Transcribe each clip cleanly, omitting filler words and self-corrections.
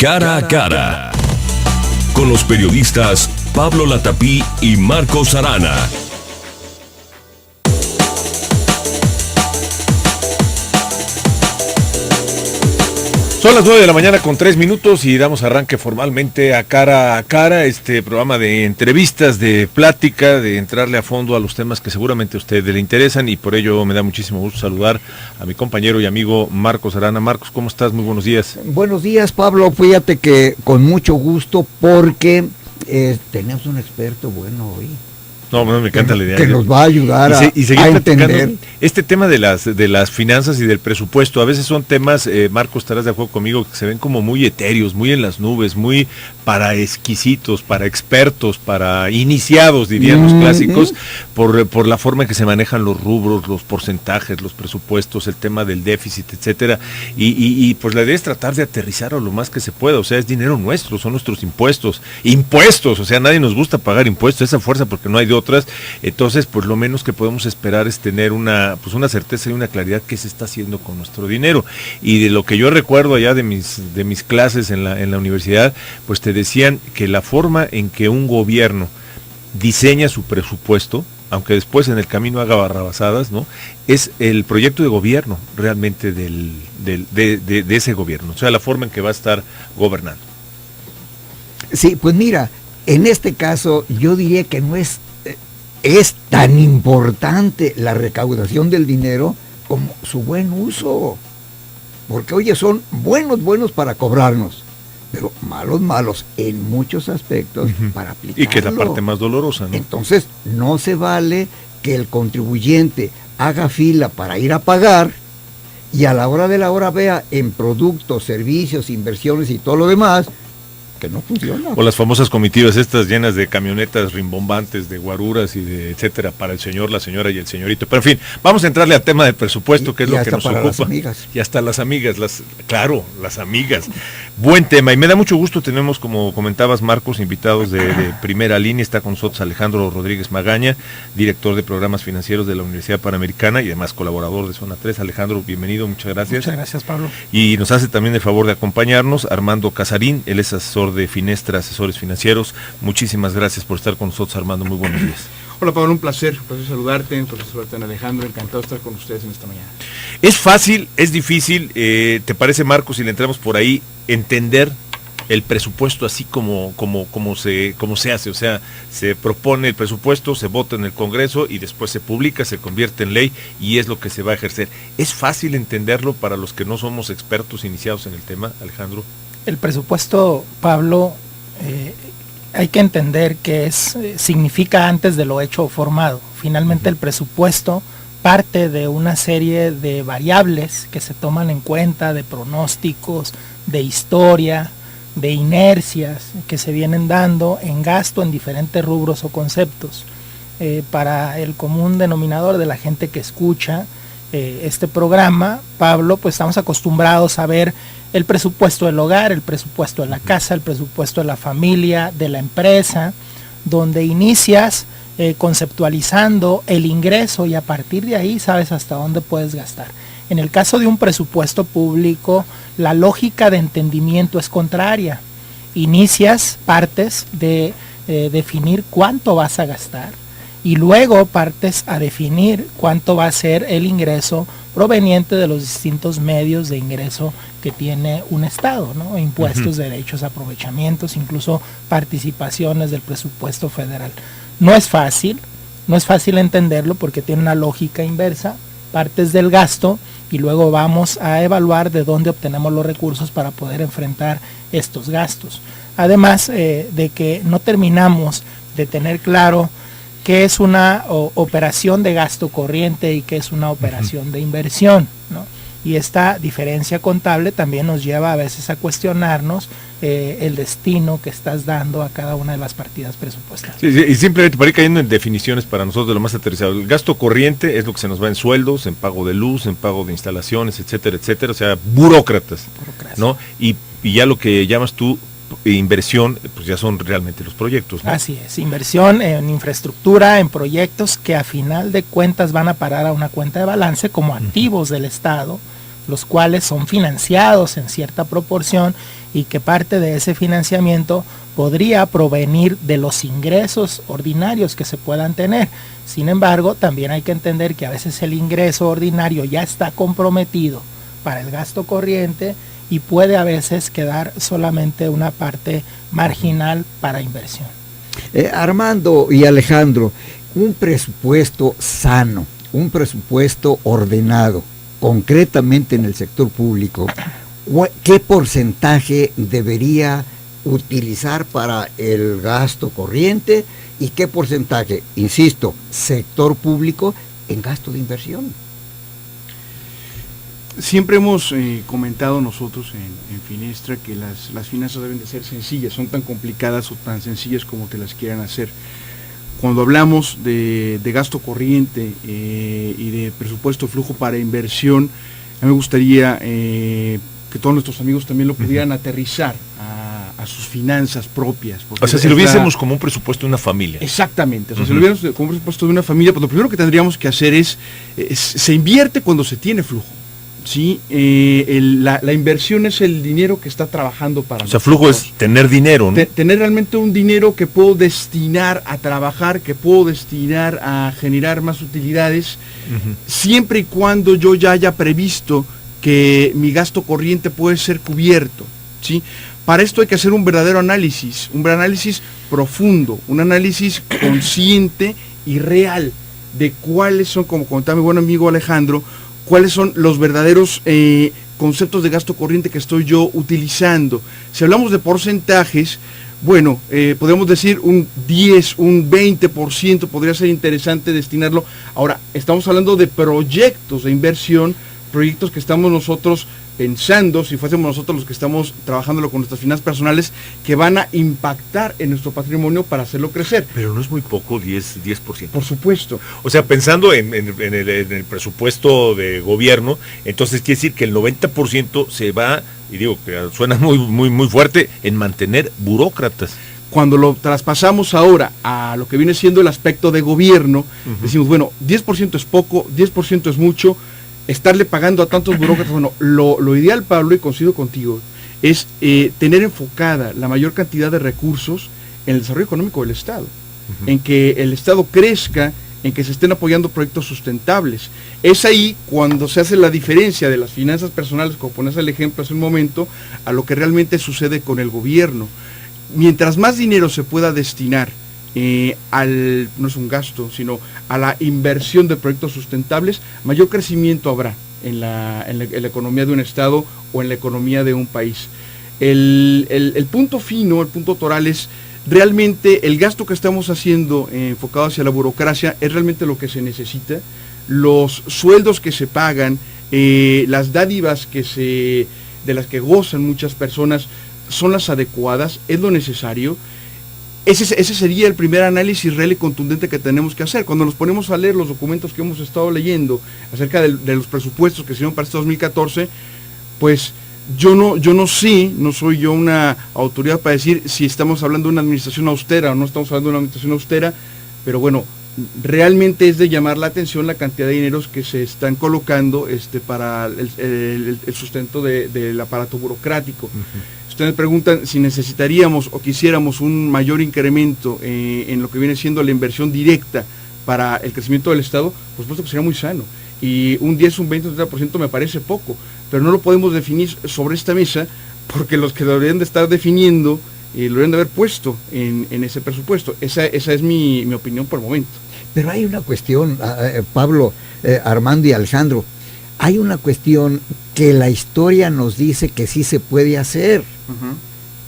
Cara a Cara, con los periodistas Pablo Latapí y Marcos Arana. Son las 9 de la mañana con 3 minutos y damos arranque formalmente a Cara, este programa de entrevistas, de plática, de entrarle a fondo a los temas que seguramente a usted le interesan, y por ello me da muchísimo gusto saludar a mi compañero y amigo Marcos Arana. Marcos, ¿cómo estás? Muy buenos días. Buenos días, Pablo. Fíjate que con mucho gusto, porque tenemos un experto bueno hoy. No, me encanta la idea. Que nos va a ayudar a entender este tema de las finanzas y del presupuesto. A veces son temas, Marcos, estarás de acuerdo conmigo, que se ven como muy etéreos, muy en las nubes, muy para exquisitos, para expertos, para iniciados, dirían los clásicos, por la forma en que se manejan los rubros, los porcentajes, los presupuestos, el tema del déficit, etcétera. Y pues la idea es tratar de aterrizar a lo más que se pueda. O sea, es dinero nuestro, son nuestros impuestos, o sea, nadie nos gusta pagar impuestos, esa fuerza, porque no hay de otras. Entonces, pues lo menos que podemos esperar es tener una certeza y una claridad qué se está haciendo con nuestro dinero. Y de lo que yo recuerdo allá de mis clases en la universidad, pues te decían que la forma en que un gobierno diseña su presupuesto, aunque después en el camino haga barrabasadas, ¿no?, es el proyecto de gobierno realmente de ese gobierno, o sea, la forma en que va a estar gobernando. Sí, pues mira, en este caso yo diría que no es tan importante la recaudación del dinero como su buen uso, porque oye, son buenos para cobrarnos, pero malos en muchos aspectos para aplicarlo. Y que es la parte más dolorosa, ¿no? Entonces no se vale que el contribuyente haga fila para ir a pagar y a la hora de la hora vea en productos, servicios, inversiones y todo lo demás que no funciona. O las famosas comitivas estas llenas de camionetas rimbombantes, de guaruras y de etcétera, para el señor, la señora y el señorito. Pero en fin, vamos a entrarle al tema del presupuesto, que es lo que nos ocupa. Las amigas. Y hasta las amigas, las amigas. Buen tema, y me da mucho gusto. Tenemos, como comentabas, Marcos, invitados de primera línea. Está con nosotros Alejandro Rodríguez Magaña, director de programas financieros de la Universidad Panamericana y además colaborador de Zona 3. Alejandro, bienvenido, muchas gracias. Muchas gracias, Pablo. Y nos hace también el favor de acompañarnos Armando Casarín, él es asesor de Finestra Asesores Financieros. Muchísimas gracias por estar con nosotros, Armando. Muy buenos días. Hola, Pablo, un placer saludarte, Alejandro, encantado de estar con ustedes en esta mañana. ¿Es fácil, es difícil, te parece, Marcos, si le entramos por ahí, entender el presupuesto así como se hace? O sea, se propone el presupuesto, se vota en el Congreso y después se publica, se convierte en ley y es lo que se va a ejercer. ¿Es fácil entenderlo para los que no somos expertos iniciados en el tema, Alejandro? El presupuesto, Pablo, hay que entender que significa antes de lo hecho o formado. Finalmente el presupuesto parte de una serie de variables que se toman en cuenta, de pronósticos, de historia, de inercias que se vienen dando en gasto en diferentes rubros o conceptos. Para el común denominador de la gente que escucha este programa, Pablo, pues estamos acostumbrados a ver el presupuesto del hogar, el presupuesto de la casa, el presupuesto de la familia, de la empresa, donde inicias conceptualizando el ingreso y a partir de ahí sabes hasta dónde puedes gastar. En el caso de un presupuesto público, la lógica de entendimiento es contraria. Partes de definir cuánto vas a gastar y luego partes a definir cuánto va a ser el ingreso proveniente de los distintos medios de ingreso que tiene un Estado, ¿no? Impuestos, derechos, aprovechamientos, incluso participaciones del presupuesto federal. No es fácil entenderlo porque tiene una lógica inversa, partes del gasto y luego vamos a evaluar de dónde obtenemos los recursos para poder enfrentar estos gastos. Además de que no terminamos de tener claro qué es una operación de gasto corriente y qué es una operación de inversión, ¿no? Y esta diferencia contable también nos lleva a veces a cuestionarnos el destino que estás dando a cada una de las partidas presupuestarias. Sí, y simplemente para ir cayendo en definiciones para nosotros de lo más aterrizado, el gasto corriente es lo que se nos va en sueldos, en pago de luz, en pago de instalaciones, etcétera, o sea, burócratas, ¿no? Y ya lo que llamas tú inversión, pues ya son realmente los proyectos, ¿no? Así es, inversión en infraestructura, en proyectos que a final de cuentas van a parar a una cuenta de balance como activos del Estado, los cuales son financiados en cierta proporción y que parte de ese financiamiento podría provenir de los ingresos ordinarios que se puedan tener. Sin embargo, también hay que entender que a veces el ingreso ordinario ya está comprometido para el gasto corriente y puede a veces quedar solamente una parte marginal para inversión. Armando y Alejandro, un presupuesto sano, un presupuesto ordenado, concretamente en el sector público, ¿qué porcentaje debería utilizar para el gasto corriente y qué porcentaje, insisto, sector público en gasto de inversión? Siempre hemos comentado nosotros en Finestra que las finanzas deben de ser sencillas, son tan complicadas o tan sencillas como te las quieran hacer. Cuando hablamos de gasto corriente y de presupuesto flujo para inversión, a mí me gustaría que todos nuestros amigos también lo pudieran aterrizar a sus finanzas propias. O sea, si lo viésemos como un presupuesto de una familia. Exactamente, o sea, si lo viéramos como un presupuesto de una familia, pues lo primero que tendríamos que hacer es se invierte cuando se tiene flujo. Sí, la inversión es el dinero que está trabajando para nosotros. O sea, flujo es tener dinero, ¿no? Tener realmente un dinero que puedo destinar a trabajar, que puedo destinar a generar más utilidades, siempre y cuando yo ya haya previsto que mi gasto corriente puede ser cubierto, ¿sí? Para esto hay que hacer un verdadero análisis, un análisis profundo, un análisis consciente y real de cuáles son, como contaba mi buen amigo Alejandro, cuáles son los verdaderos conceptos de gasto corriente que estoy yo utilizando. Si hablamos de porcentajes, bueno, podemos decir un 10, un 20% podría ser interesante destinarlo. Ahora, estamos hablando de proyectos de inversión, proyectos que estamos nosotros pensando, si fuésemos nosotros los que estamos trabajándolo con nuestras finanzas personales, que van a impactar en nuestro patrimonio para hacerlo crecer. Pero no es muy poco, 10%. Por supuesto. O sea, pensando en el presupuesto de gobierno, entonces quiere decir que el 90% se va, y digo que suena muy fuerte, en mantener burócratas. Cuando lo traspasamos ahora a lo que viene siendo el aspecto de gobierno, decimos, bueno, 10% es poco, 10% es mucho, estarle pagando a tantos burócratas. Bueno, lo ideal, Pablo, y coincido contigo, es tener enfocada la mayor cantidad de recursos en el desarrollo económico del Estado, en que el Estado crezca, en que se estén apoyando proyectos sustentables. Es ahí cuando se hace la diferencia de las finanzas personales, como pones el ejemplo hace un momento, a lo que realmente sucede con el gobierno. Mientras más dinero se pueda destinar no es un gasto, sino a la inversión de proyectos sustentables, mayor crecimiento habrá en la economía de un estado o en la economía de un país. El punto fino, el punto toral es realmente el gasto que estamos haciendo enfocado hacia la burocracia es realmente lo que se necesita. Los sueldos que se pagan, las dádivas de las que gozan muchas personas son las adecuadas, es lo necesario. Ese sería el primer análisis real y contundente que tenemos que hacer. Cuando nos ponemos a leer los documentos que hemos estado leyendo acerca de los presupuestos que se dieron para este 2014, pues yo no sé, no soy yo una autoridad para decir si estamos hablando de una administración austera o no estamos hablando de una administración austera, pero bueno, realmente es de llamar la atención la cantidad de dineros que se están colocando para el sustento del aparato burocrático. Ustedes me preguntan si necesitaríamos o quisiéramos un mayor incremento en lo que viene siendo la inversión directa para el crecimiento del Estado. Por supuesto que sería muy sano. Y un 10, un 20, un 30% me parece poco, pero no lo podemos definir sobre esta mesa porque los que deberían de estar definiendo lo deberían de haber puesto en ese presupuesto. Esa es mi opinión por el momento. Pero hay una cuestión, Pablo, Armando y Alejandro, hay una cuestión que la historia nos dice que sí se puede hacer.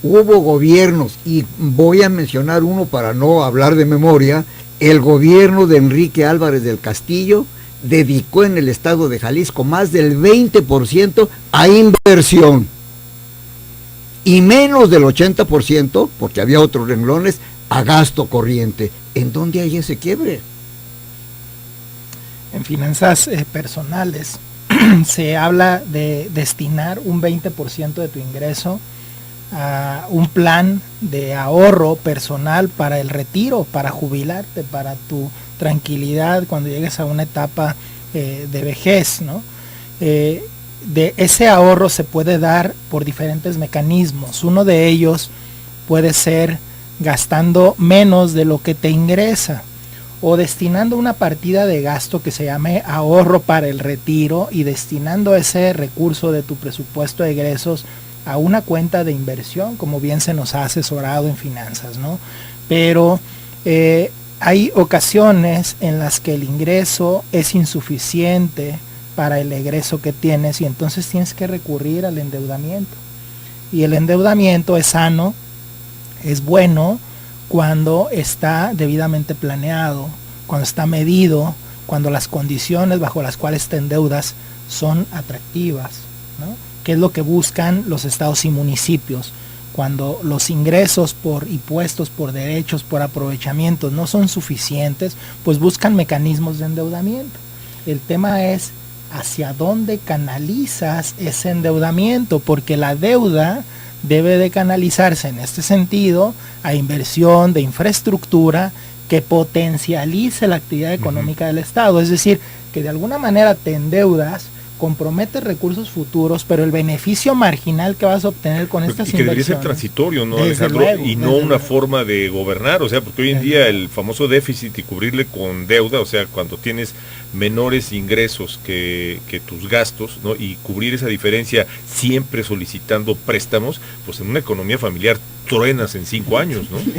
Hubo gobiernos, y voy a mencionar uno para no hablar de memoria, el gobierno de Enrique Álvarez del Castillo dedicó en el estado de Jalisco más del 20% a inversión y menos del 80%, porque había otros renglones, a gasto corriente. ¿En dónde hay ese quiebre? En finanzas personales se habla de destinar un 20% de tu ingreso a un plan de ahorro personal para el retiro, para jubilarte, para tu tranquilidad cuando llegues a una etapa de vejez, ¿no? de ese ahorro se puede dar por diferentes mecanismos. Uno de ellos puede ser gastando menos de lo que te ingresa, o destinando una partida de gasto que se llame ahorro para el retiro, y destinando ese recurso de tu presupuesto de egresos a una cuenta de inversión, como bien se nos ha asesorado en finanzas, ¿no? Pero hay ocasiones en las que el ingreso es insuficiente para el egreso que tienes, y entonces tienes que recurrir al endeudamiento. Y el endeudamiento es sano, es bueno cuando está debidamente planeado, cuando está medido, cuando las condiciones bajo las cuales te endeudas son atractivas, ¿no? ¿Qué es lo que buscan los estados y municipios? Cuando los ingresos por impuestos, por derechos, por aprovechamientos no son suficientes, pues buscan mecanismos de endeudamiento. El tema es hacia dónde canalizas ese endeudamiento, porque la deuda debe de canalizarse en este sentido a inversión de infraestructura que potencialice la actividad económica del Estado. Es decir, que de alguna manera te endeudas, comprometes recursos futuros, pero el beneficio marginal que vas a obtener con estas inversiones. Y que debería ser transitorio, ¿no, Alejandro? Y no una forma de gobernar, o sea, porque hoy en día el famoso déficit y cubrirle con deuda, o sea, cuando tienes menores ingresos que tus gastos, ¿no? Y cubrir esa diferencia siempre solicitando préstamos, pues en una economía familiar truenas en 5 años, ¿no?